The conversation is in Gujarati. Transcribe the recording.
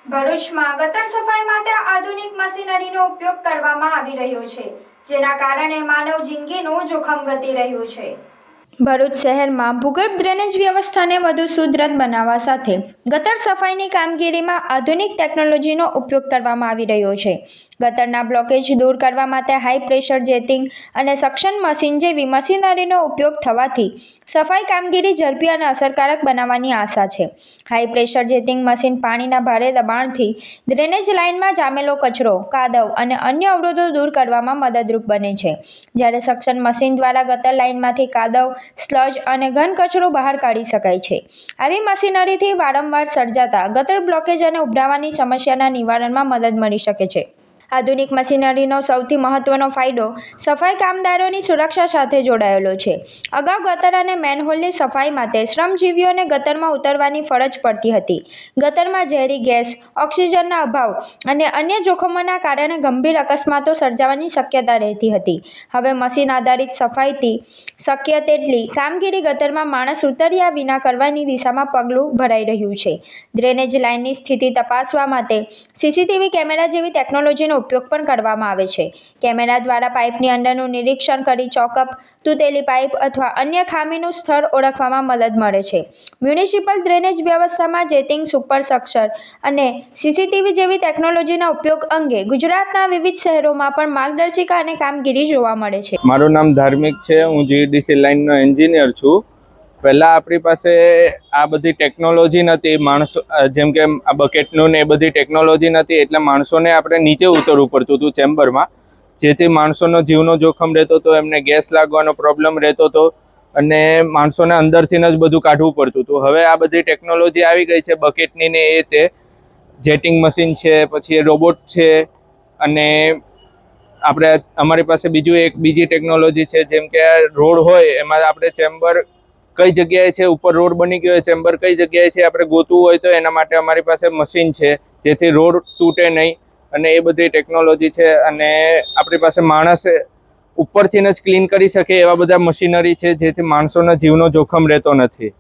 ભરૂચમાં ગટર સફાઈ માટે આધુનિક મશીનરીનો ઉપયોગ કરવામાં આવી રહ્યો છે, જેના કારણે માનવ જિંદગીનું જોખમ ઘટી રહ્યું છે। ભરૂચ શહેરમાં ભૂગર્ભ ડ્રેનેજ વ્યવસ્થાને વધુ સુદૃઢ બનાવવા સાથે ગટર સફાઈની કામગીરીમાં આધુનિક ટેકનોલોજીનો ઉપયોગ કરવામાં આવી રહ્યો છે। ગટરના બ્લોકેજ દૂર કરવા માટે હાઈ પ્રેશર જેટિંગ અને સક્શન મશીન જેવી મશીનરીનો ઉપયોગ થવાથી સફાઈ કામગીરી ઝડપી અને અસરકારક બનાવવાની આશા છે। હાઈ પ્રેશર જેટિંગ મશીન પાણીના ભારે દબાણથી ડ્રેનેજ લાઇનમાં જામેલો કચરો, કાદવ અને અન્ય અવરોધો દૂર કરવામાં મદદરૂપ બને છે, જ્યારે સક્શન મશીન દ્વારા ગટર લાઇનમાંથી કાદવ, સ્લજ અને ઘન કચરો બહાર કાઢી શકાય છે। આવી મશીનરીથી વારંવાર સર્જાતા ગટર બ્લોકેજ અને ઉભરાવાની સમસ્યાના નિવારણમાં મદદ મળી શકે છે। આધુનિક મશીનરીનો સૌથી મહત્વનો ફાયદો સફાઈ કામદારોની સુરક્ષા સાથે જોડાયેલો છે। અગાઉ ગટર અને મેનહોલની સફાઈ માટે શ્રમજીવીઓને ગટરમાં ઉતરવાની ફરજ પડતી હતી। ગટરમાં ઝેરી ગેસ, ઓક્સિજનના અભાવ અને અન્ય જોખમોના કારણે ગંભીર અકસ્માતો સર્જાવાની શક્યતા રહેતી હતી। હવે મશીન આધારિત સફાઈથી શક્ય તેટલી કામગીરી ગટરમાં માણસ ઉતર્યા વિના કરવાની દિશામાં પગલું ભરાઈ રહ્યું છે। ડ્રેનેજ લાઇનની સ્થિતિ તપાસવા માટે સીસીટીવી કેમેરા જેવી ટેકનોલોજીનો ઉપયોગ પણ કરવામાં આવે છે। કેમેરા દ્વારા પાઇપની અંદરનું નિરીક્ષણ કરી ચોકઅપ, તૂટેલી પાઇપ અથવા અન્ય ખામીનું સ્થળ ઓળખવામાં મદદ મળે છે। મ્યુનિસિપલ ડ્રેનેજ વ્યવસ્થામાં જેટિંગ, સુપર સક્શન અને સીસીટીવી જેવી ટેકનોલોજીના ઉપયોગ અંગે ગુજરાતના વિવિધ શહેરોમાં પણ માર્ગદર્શિકા અને કામગીરી જોવા મળે છે। મારું નામ ધાર્મિક છે, હું જીડીસી લાઇનનો એન્જિનિયર છું। પહેલાં આપણી પાસે આ બધી ટેકનોલોજી નથી, માણસો જેમ કે આ બકેટનું ને એ બધી ટેકનોલોજી નથી, એટલે માણસોને આપણે નીચે ઉતરવું પડતું હતું ચેમ્બરમાં, જેથી માણસોનો જીવનો જોખમ રહેતો હતો, એમને ગેસ લાગવાનો પ્રોબ્લેમ રહેતો હતો અને માણસોને અંદરથી જ બધું કાઢવું પડતું હતું। હવે આ બધી ટેકનોલોજી આવી ગઈ છે, બકેટની ને એ તે જેટિંગ મશીન છે, પછી રોબોટ છે અને અમારી પાસે બીજી ટેકનોલોજી છે, જેમ કે રોડ હોય એમાં આપણે ચેમ્બર કઈ જગ્યાએ છે, ઉપર રોડ બની ગયો હોય, ચેમ્બર કઈ જગ્યાએ છે આપણે ગોતવું હોય તો એના માટે અમારી પાસે મશીન છે, જેથી રોડ તૂટે નહીં અને એ બધી ટેકનોલોજી છે। અને આપણી પાસે માણસ ઉપરથી જ ક્લીન કરી શકે એવા બધા મશીનરી છે, જેથી માણસોના જીવનો જોખમ રહેતો નથી।